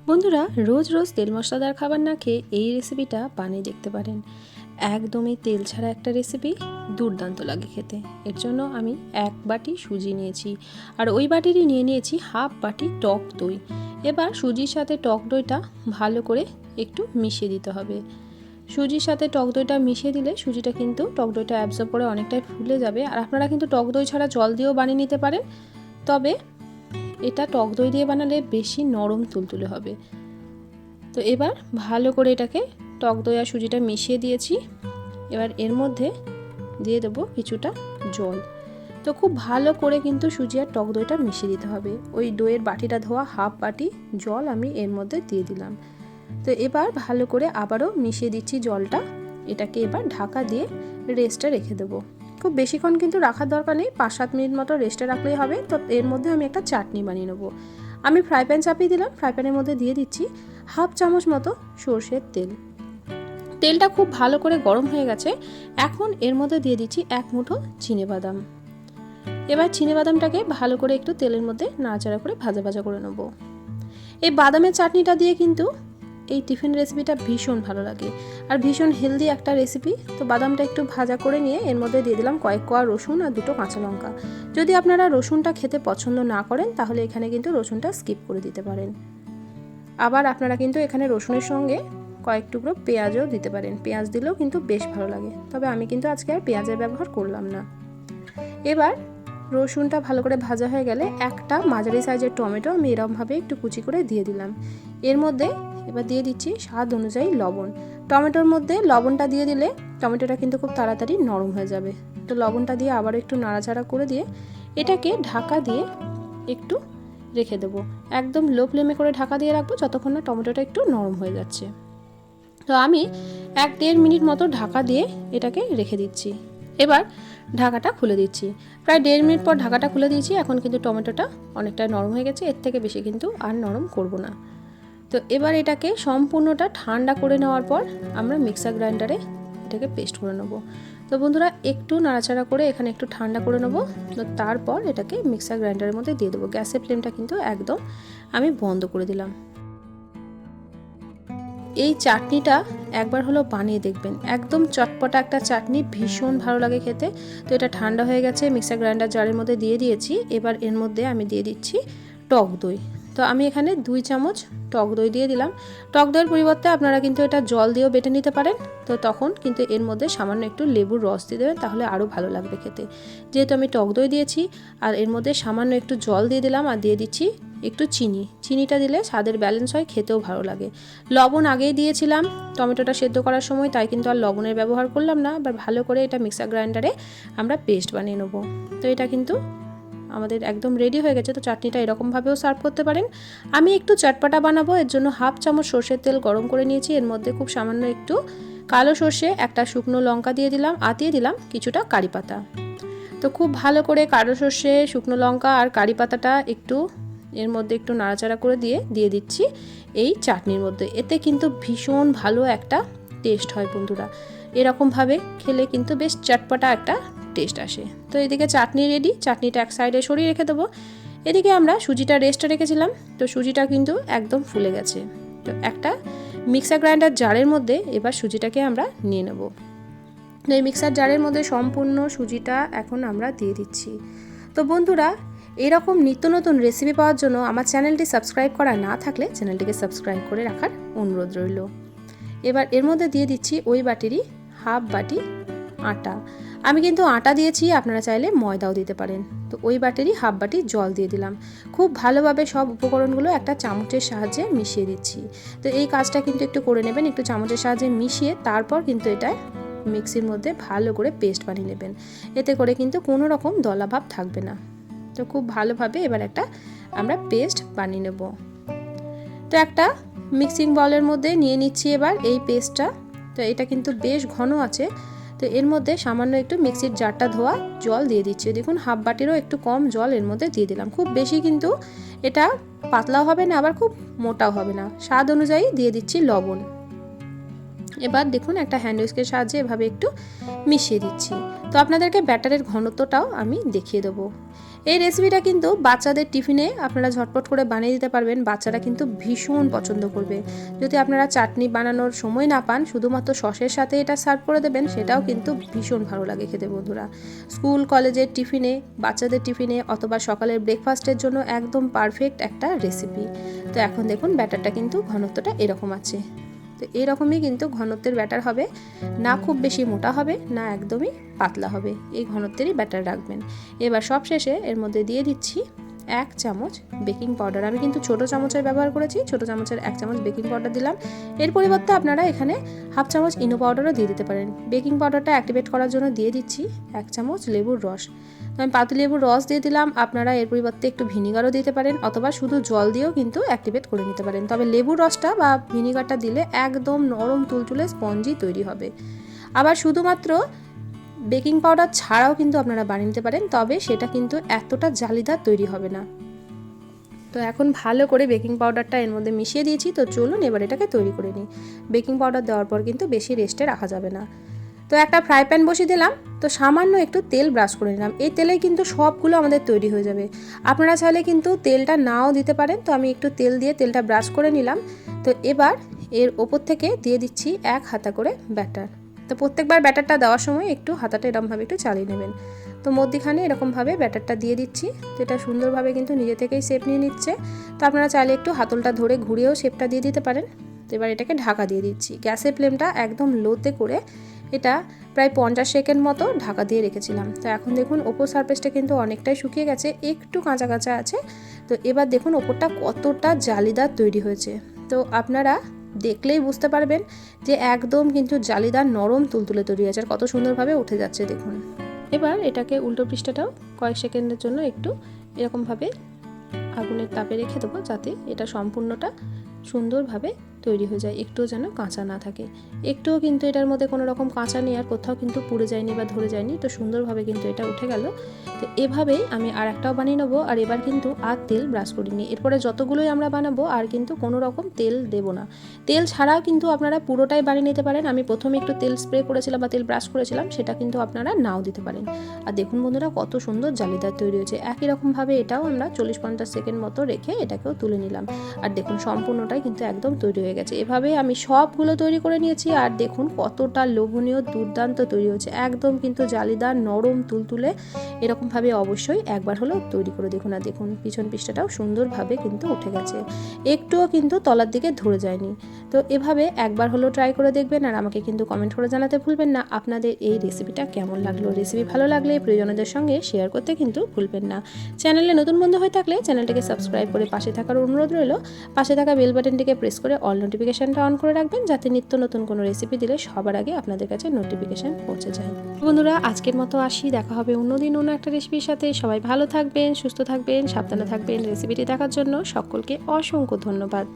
বন্ধুরা, রোজ রোজ তেল মশলাদার খাবার না খেয়ে এই রেসিপিটা বানিয়ে দেখতে পারেন। একদমই তেল ছাড়া একটা রেসিপি, দুর্দান্ত লাগে খেতে। এর জন্য আমি 1 বাটি সুজি নিয়েছি, আর ওই বাটিরই নিয়ে নিয়েছি হাফ বাটি টক দই। এবার সুজির সাথে টক দইটা ভালো করে একটু মিশিয়ে দিতে হবে। সুজির সাথে টক দইটা মিশিয়ে দিলে সুজিটা কিন্তু টক দইটা অ্যাবজর্ব করে অনেকটাই ফুলে যাবে। আর আপনারা কিন্তু টক দই ছাড়া জল দিয়েও বানিয়ে নিতে পারেন, তবে এটা টক দই দিয়ে বানালে বেশি নরম তুলতুলে হবে। তো এবার ভালো করে এটাকে টক দই আর সুজিটা মিশিয়ে দিয়েছি। এবার এর মধ্যে দিয়ে দেবো কিছুটা জল। তো খুব ভালো করে কিন্তু সুজি আর টক দইটা মিশিয়ে দিতে হবে। ওই দইয়ের বাটিটা ধোয়া হাফ বাটি জল আমি এর মধ্যে দিয়ে দিলাম। তো এবার ভালো করে আবারও মিশিয়ে দিচ্ছি জলটা। এটাকে এবার ঢাকা দিয়ে রেস্টে রেখে দেবো। খুব বেশিক্ষণ কিন্তু রাখার দরকার নেই, 5-7 মিনিট মতো রেস্টে রাখলেই হবে। তো এর মধ্যে আমি একটা চাটনি বানিয়ে নেবো। আমি ফ্রাই প্যান চাপিয়ে দিলাম। ফ্রাই প্যানের মধ্যে দিয়ে দিচ্ছি হাফ চামচ মতো সর্ষের তেল। তেলটা খুব ভালো করে গরম হয়ে গেছে। এখন এর মধ্যে দিয়ে দিচ্ছি 1 মুঠো চিনেবাদাম। এবার চিনেবাদামটাকে ভালো করে একটু তেলের মধ্যে নাড়াচাড়া করে ভাজা ভাজা করে নেব। এই বাদামের চাটনিটা দিয়ে কিন্তু এই টিফিন রেসিপিটা ভীষণ ভালো লাগে আর ভীষণ হেলদি একটা রেসিপি। তো বাদামটা একটু ভাজা করে নিয়ে এর মধ্যে দিয়ে দিলাম কয়েক কোয়া রসুন আর 2টো কাঁচা লঙ্কা। যদি আপনারা রসুনটা খেতে পছন্দ না করেন তাহলে এখানে কিন্তু রসুনটা স্কিপ করে দিতে পারেন। আবার আপনারা কিন্তু এখানে রসুনের সঙ্গে কয়েক টুকরো পেঁয়াজও দিতে পারেন। পেঁয়াজ দিলেও কিন্তু বেশ ভালো লাগে, তবে আমি কিন্তু আজকে আর পেঁয়াজের ব্যবহার করলাম না। এবার রসুনটা ভালো করে ভাজা হয়ে গেলে একটা মাঝারি সাইজের টমেটো আমি এরকমভাবে একটু কুচি করে দিয়ে দিলাম। এর মধ্যে এবার দিয়ে দিচ্ছি স্বাদ অনুযায়ী লবণ। টমেটোর মধ্যে লবণটা দিয়ে দিলে টমেটোটা কিন্তু খুব তাড়াতাড়ি নরম হয়ে যাবে। তো লবণটা দিয়ে আবার একটু নাড়াচাড়া করে দিয়ে এটাকে ঢাকা দিয়ে একটু রেখে দেবো। একদম লো ফ্লেমে করে ঢাকা দিয়ে রাখবো যতক্ষণ না টমেটোটা একটু নরম হয়ে যাচ্ছে। তো আমি 1-1.5 মিনিট মতো ঢাকা দিয়ে এটাকে রেখে দিচ্ছি। এবার ঢাকাটা খুলে দিচ্ছি। প্রায় 1.5 মিনিট পর ঢাকাটা খুলে দিয়েছি। এখন কিন্তু টমেটোটা অনেকটা নরম হয়ে গেছে, এর থেকে বেশি কিন্তু আর নরম করব না। তো এবার এটাকে সম্পূর্ণটা ঠান্ডা করে নেওয়ার পর আমরা মিক্সার গ্রাইন্ডারে এটাকে পেস্ট করে নেব। তো বন্ধুরা, একটু নাড়াচাড়া করে এখানে একটু ঠান্ডা করে নেব। তো তারপর এটাকে মিক্সার গ্রাইন্ডারের মধ্যে দিয়ে দেবো। গ্যাসের ফ্লেমটা কিন্তু একদম আমি বন্ধ করে দিলাম। এই চাটনিটা একবার হলো বানিয়ে দেখবেন, একদম চটপটা একটা চাটনি, ভীষণ ভালো লাগে খেতে। তো এটা ঠান্ডা হয়ে গেছে, মিক্সার গ্রাইন্ডার জারের মধ্যে দিয়ে দিয়েছি। এবার এর মধ্যে আমি দিয়ে দিচ্ছি টক দই। তো আমি এখানে 2 চামচ টক দই দিয়ে দিলাম। টক দইয়ের পরিবর্তে আপনারা কিন্তু এটা জল দিয়েও বেটে নিতে পারেন। তো তখন কিন্তু এর মধ্যে সামান্য একটু লেবুর রস দিয়ে দেবেন, তাহলে আরও ভালো লাগবে খেতে। যেহেতু আমি টক দই দিয়েছি আর এর মধ্যে সামান্য একটু জল দিয়ে দিলাম, আর দিয়ে দিচ্ছি একটু চিনিটা দিলে স্বাদের ব্যালেন্স হয়, খেতেও ভালো লাগে। লবণ আগেই দিয়েছিলাম টমেটোটা সেদ্ধ করার সময়, তাই কিন্তু আর লবণের ব্যবহার করলাম না। এবার ভালো করে এটা মিক্সার গ্রাইন্ডারে আমরা পেস্ট বানিয়ে নেব। তো এটা কিন্তু আমাদের একদম রেডি হয়ে গেছে। তো চাটনিটা এরকমভাবেও সার্ভ করতে পারেন। আমি একটু চটপটা বানাবো, এর জন্য হাফ চামচ সর্ষের তেল গরম করে নিয়েছি। এর মধ্যে খুব সামান্য একটু কালো সর্ষে, একটা শুকনো লঙ্কা দিয়ে দিলাম, আর দিয়ে দিলাম কিছুটা কারি পাতা। তো খুব ভালো করে কালো সর্ষে, শুকনো লঙ্কা আর কারি পাতাটা একটু এর মধ্যে একটু নাড়াচাড়া করে দিয়ে দিচ্ছি এই চাটনির মধ্যে। এতে কিন্তু ভীষণ ভালো একটা টেস্ট হয় বন্ধুরা। এরকমভাবে খেলে কিন্তু বেশ চটপটা একটা টেস্ট আসে। তো এদিকে চাটনি রেডি, চাটনিটা এক সাইডে সরিয়ে রেখে দেবো। এদিকে আমরা সুজিটা রেস্টে রেখেছিলাম। তো সুজিটা কিন্তু একদম ফুলে গেছে। তো একটা মিক্সার গ্রাইন্ডার জারের মধ্যে এবার সুজিটাকে আমরা নিয়ে নেব। এই মিক্সার জারের মধ্যে সম্পূর্ণ সুজিটা এখন আমরা দিয়ে দিচ্ছি। তো বন্ধুরা, এরকম নিত্য নতুন রেসিপি পাওয়ার জন্য আমার চ্যানেলটি সাবস্ক্রাইব করা না থাকলে চ্যানেলটিকে সাবস্ক্রাইব করে রাখার অনুরোধ রইল। এবার এর মধ্যে দিয়ে দিচ্ছি ওই বাটিরই হাফ বাটি আটা। আমি কিন্তু আটা দিয়েছি, আপনারা চাইলে ময়দাও দিতে পারেন। তো ওই বাটিরই হাফ বাটি জল দিয়ে দিলাম। খুব ভালোভাবে সব উপকরণগুলো একটা চামচের সাহায্যে মিশিয়ে দিচ্ছি। তো এই কাজটা কিন্তু একটু করে নেবেন, একটু চামচের সাহায্যে মিশিয়ে তারপর কিন্তু এটা মিক্সির মধ্যে ভালো করে পেস্ট বানিয়ে নেবেন। এতে করে কিন্তু কোনো রকম দলাভাব থাকবে না। তো খুব ভালোভাবে এবার একটা আমরা পেস্ট বানিয়ে নেব। তো একটা মিক্সিং বলের মধ্যে নিয়ে নিচ্ছি এবার এই পেস্টটা। তো এটা কিন্তু বেশ ঘন আছে। তো এর মধ্যে সামান্য একটু মিক্সির জারটা ধোয়া জল দিয়ে দিচ্ছি। দেখুন হাফ বাটিরও একটু কম জল এর মধ্যে দিয়ে দিলাম। খুব বেশি কিন্তু এটা পাতলাও হবে না, আবার খুব মোটাও হবে না। স্বাদ অনুযায়ী দিয়ে দিচ্ছি লবণ। এবার দেখুন একটা হ্যান্ড উইস্কের সাহায্যে এভাবে একটু মিশিয়ে দিচ্ছি। তো আপনাদেরকে ব্যাটারের ঘনত্বটাও আমি দেখিয়ে দেবো। এই রেসিপিটা কিন্তু বাচ্চাদের টিফিনে আপনারা ঝটপট করে বানিয়ে দিতে পারবেন, বাচ্চারা কিন্তু ভীষণ পছন্দ করবে। যদি আপনারা চাটনি বানানোর সময় না পান, শুধুমাত্র সসের সাথে এটা সার্ভ করে দেবেন, সেটাও কিন্তু ভীষণ ভালো লাগে খেতে বন্ধুরা। স্কুল কলেজের টিফিনে, বাচ্চাদের টিফিনে অথবা সকালের ব্রেকফাস্টের জন্য একদম পারফেক্ট একটা রেসিপি। তো এখন দেখুন ব্যাটারটা কিন্তু ঘনত্বটা এরকম আছে। তো এরকমই কিন্তু ঘনত্বের ব্যাটার হবে, না খুব বেশি মোটা হবে না একদমই পাতলা হবে, এই ঘনত্বেরই ব্যাটার রাখবেন। এবার সব শেষে এর মধ্যে দিয়ে দিচ্ছি 1 চামচ বেকিং পাউডার। আমি কিন্তু ছোটো চামচের ব্যবহার করেছি, ছোটো চামচের 1 চামচ বেকিং পাউডার দিলাম। এর পরিবর্তে আপনারা এখানে 1/2 চামচ ইনো পাউডারও দিয়ে দিতে পারেন। বেকিং পাউডারটা অ্যাক্টিভেট করার জন্য দিয়ে দিচ্ছি 1 চামচ লেবুর রস। আমি পাতিলেবুর রস দিয়ে দিলাম, আপনারা এর পরিবর্তে একটু ভিনিগারও দিতে পারেন অথবা শুধু জল দিয়েও কিন্তু অ্যাক্টিভেট করে নিতে পারেন। তবে লেবুর রসটা বা ভিনিগারটা দিলে একদম নরম তুলতুলে স্পঞ্জি তৈরি হবে। আবার শুধুমাত্র বেকিং পাউডার ছাড়াও কিন্তু আপনারা বানিয়ে নিতে পারেন, তবে সেটা কিন্তু এতটা জালিদার তৈরি হবে না। তো এখন ভালো করে বেকিং পাউডারটা এর মধ্যে মিশিয়ে দিয়েছি। তো চলুন এবার এটাকে তৈরি করে নিই। বেকিং পাউডার দেওয়ার পর কিন্তু বেশি রেস্টে রাখা যাবে না। তো একটা ফ্রাই প্যান বসিয়ে দিলাম, তো সামান্য একটু তেল ব্রাশ করে নিলাম। এই তেলেই কিন্তু সবগুলো আমাদের তৈরি হয়ে যাবে। আপনারা চাইলে কিন্তু তেলটা নাও দিতে পারেন। তো আমি একটু তেল দিয়ে তেলটা ব্রাশ করে নিলাম। তো এবার এর ওপর থেকে দিয়ে দিচ্ছি 1 হাতা করে ব্যাটার। তো প্রত্যেকবার ব্যাটারটা দেওয়ার সময় একটু হাতাটা এরকমভাবে একটু চালিয়ে নেবেন। তো মধ্যিখানে এরকমভাবে ব্যাটারটা দিয়ে দিচ্ছি, যেটা সুন্দরভাবে কিন্তু নিজে থেকেই শেপ নিয়ে নিচ্ছে। তো আপনারা চাইলে একটু হাতলটা ধরে ঘুরিয়েও শেপটা দিয়ে দিতে পারেন। তো এবার এটাকে ঢাকা দিয়ে দিচ্ছি। গ্যাসের ফ্লেমটা একদম লোতে করে এটা প্রায় 50 সেকেন্ড মতো ঢাকা দিয়ে রেখেছিলাম। তো এখন দেখুন ওপর সারফেসটা কিন্তু অনেকটাই শুকিয়ে গেছে, একটু কাঁচা কাঁচা আছে। তো এবার দেখুন ওপরটা কতটা জালিদার তৈরি হয়েছে। তো আপনারা দেখলেই বুঝতে পারবেন যে একদম কিন্তু জালিদার নরম তুলতুলে তৈরি হয়েছে, আর কত সুন্দরভাবে উঠে যাচ্ছে দেখুন। এবার এটাকে উল্টো পৃষ্ঠাটাও কয়েক সেকেন্ডের জন্য একটু এরকমভাবে আগুনের তাপে রেখে দেবো, যাতে এটা সম্পূর্ণটা সুন্দরভাবে তৈরি হয়ে যায়, একটুও যেন কাঁচা না থাকে। একটুও কিন্তু এটার মধ্যে কোনো রকম কাঁচা নেই, আর কোথাও কিন্তু পুড়ে যায়নি বা ধরে যায়নি। তো সুন্দরভাবে কিন্তু এটা উঠে গেল। তো এভাবেই আমি আর একটাও বানিয়ে নেবো। আর এবার কিন্তু আর তেল ব্রাশ করিনি। এরপরে যতগুলোই আমরা বানাবো আর কিন্তু কোনো রকম তেল দেবো না। তেল ছাড়াও কিন্তু আপনারা পুরোটাই বানিয়ে নিতে পারেন। আমি প্রথমে একটু তেল স্প্রে করেছিলাম বা তেল ব্রাশ করেছিলাম, সেটা কিন্তু আপনারা নাও দিতে পারেন। আর দেখুন বন্ধুরা কত সুন্দর জালিদার তৈরি হয়েছে। একই রকমভাবে এটাও আমরা 40-50 সেকেন্ড মতো রেখে এটাকেও তুলে নিলাম। আর দেখুন সম্পূর্ণটাই কিন্তু একদম তৈরি হয়ে গেছে। এভাবে আমি সবগুলো তৈরি করে নিয়েছি। আর দেখুন কতটা লোভনীয় দুর্দান্ত তৈরি হচ্ছে, একদম কিন্তু জালিদার নরম তুলতুলে। এরকমভাবে অবশ্যই একবার হলেও তৈরি করে দেখুন। আর দেখুন পিছন পৃষ্ঠাটাও সুন্দরভাবে কিন্তু উঠে গেছে, একটুও কিন্তু তলার দিকে ধরে যায়নি। তো এভাবে একবার হলেও ট্রাই করে দেখবেন। আর আমাকে কিন্তু কমেন্ট করে জানাতে ভুলবেন না আপনাদের এই রেসিপিটা কেমন লাগলো। রেসিপি ভালো লাগলে প্রিয়জনদের সঙ্গে শেয়ার করতে কিন্তু ভুলবেন না। চ্যানেলে নতুন বন্ধু হয়ে থাকলে চ্যানেলটিকে সাবস্ক্রাইব করে পাশে থাকার অনুরোধ রইল। পাশে থাকা বেল বাটনটিকে প্রেস করে অল নোটিফিকেশনটা অন করে রাখবেন, যাতে নিত্য নতুন কোনো রেসিপি দিলে সবার আগে আপনাদের কাছে নোটিফিকেশন পৌঁছে যায়। বন্ধুরা আজকের মতো আসি, দেখা হবে অন্যদিন অন্য একটা রেসিপির সাথে। সবাই ভালো থাকবেন, সুস্থ থাকবেন, সাবধানে থাকবেন। রেসিপিটি দেখার জন্য সকলকে অসংখ্য ধন্যবাদ।